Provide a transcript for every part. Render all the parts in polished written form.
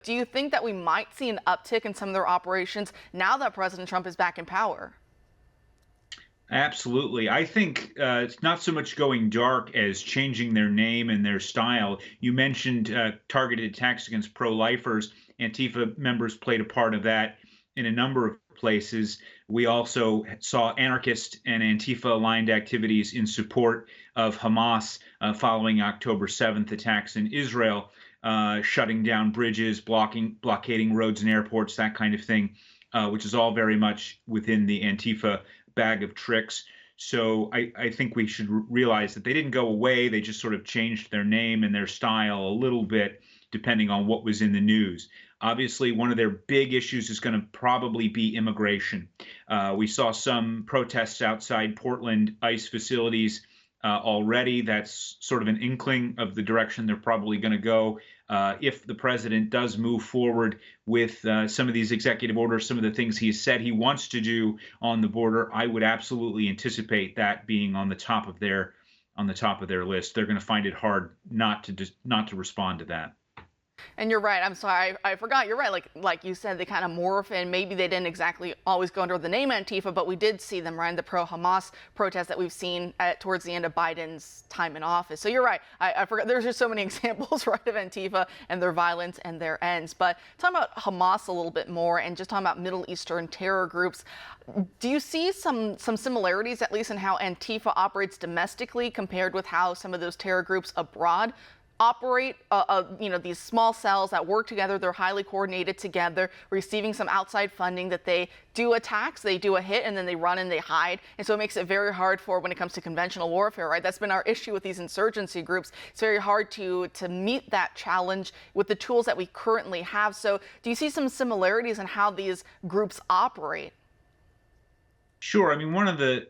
Do you think that we might see an uptick in some of their operations now that President Trump is back in power? Absolutely. I think it's not so much going dark as changing their name and their style. You mentioned targeted attacks against pro-lifers. Antifa members played a part of that in a number of places. We also saw anarchist and Antifa-aligned activities in support of Hamas following October 7th attacks in Israel, shutting down bridges, blockading roads and airports, that kind of thing, which is all very much within the Antifa bag of tricks. So I think we should realize that they didn't go away. They just sort of changed their name and their style a little bit, depending on what was in the news. Obviously, one of their big issues is going to probably be immigration. We saw some protests outside Portland ICE facilities already. That's sort of an inkling of the direction they're probably going to go. If the president does move forward with some of these executive orders, some of the things he has said he wants to do on the border, I would absolutely anticipate that being on the top of their list. They're going to find it hard not to respond to that. And you're right. I'm sorry, I forgot. You're right. Like you said, they kind of morph, and maybe they didn't exactly always go under the name Antifa, but we did see them right in the pro-Hamas protests that we've seen towards the end of Biden's time in office. So you're right. I forgot. There's just so many examples, right, of Antifa and their violence and their ends. But talking about Hamas a little bit more, and just talking about Middle Eastern terror groups, do you see some similarities, at least in how Antifa operates domestically, compared with how some of those terror groups abroad operate? These small cells that work together, they're highly coordinated together, receiving some outside funding, that they do attacks, they do a hit, and then they run and they hide. And so it makes it very hard for when it comes to conventional warfare, right? That's been our issue with these insurgency groups. It's very hard to meet that challenge with the tools that we currently have. So do you see some similarities in how these groups operate? Sure. I mean, one of the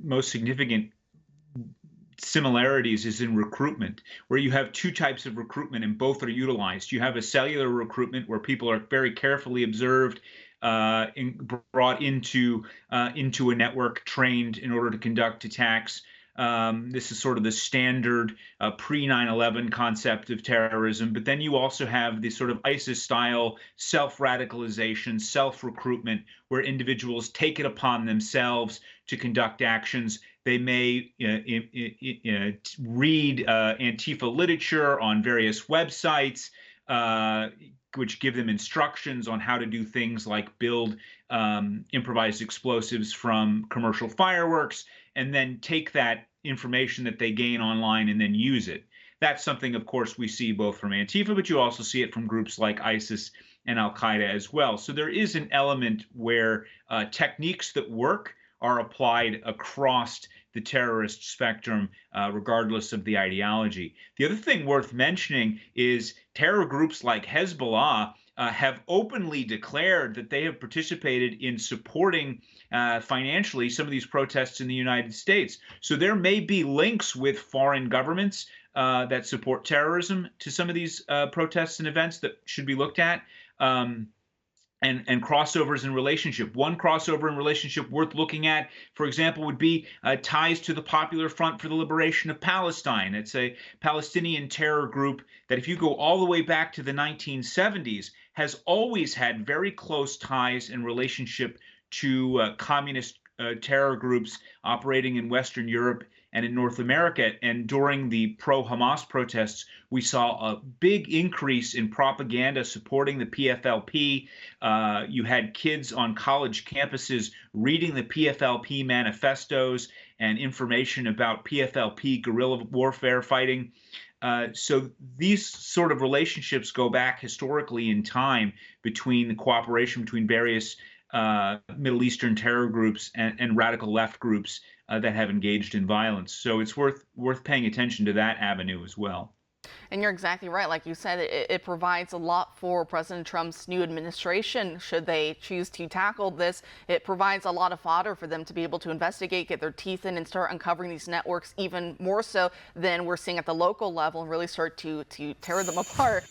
most significant similarities is in recruitment, where you have two types of recruitment and both are utilized. You have a cellular recruitment where people are very carefully observed, brought into a network, trained in order to conduct attacks. This is sort of the standard pre-9/11 concept of terrorism. But then you also have this sort of ISIS-style self-radicalization, self-recruitment, where individuals take it upon themselves to conduct actions. They may read Antifa literature on various websites, which give them instructions on how to do things like build improvised explosives from commercial fireworks, and then take that information that they gain online and then use it. That's something, of course, we see both from Antifa, but you also see it from groups like ISIS and Al-Qaeda as well. So there is an element where techniques that work are applied across the terrorist spectrum, regardless of the ideology. The other thing worth mentioning is terror groups like Hezbollah have openly declared that they have participated in supporting financially some of these protests in the United States. So there may be links with foreign governments that support terrorism to some of these protests and events that should be looked at. And crossovers in relationship. One crossover in relationship worth looking at, for example, would be ties to the Popular Front for the Liberation of Palestine. It's a Palestinian terror group that, if you go all the way back to the 1970s, has always had very close ties and relationship to communist terror groups operating in Western Europe and in North America. And during the pro-Hamas protests, we saw a big increase in propaganda supporting the PFLP. You had kids on college campuses reading the PFLP manifestos and information about PFLP guerrilla warfare fighting. So these sort of relationships go back historically in time between the cooperation between various Middle Eastern terror groups and radical left groups that have engaged in violence. So it's worth paying attention to that avenue as well. And you're exactly right. Like you said, it provides a lot for President Trump's new administration. Should they choose to tackle this, it provides a lot of fodder for them to be able to investigate, get their teeth in, and start uncovering these networks even more so than we're seeing at the local level, and really start to tear them apart.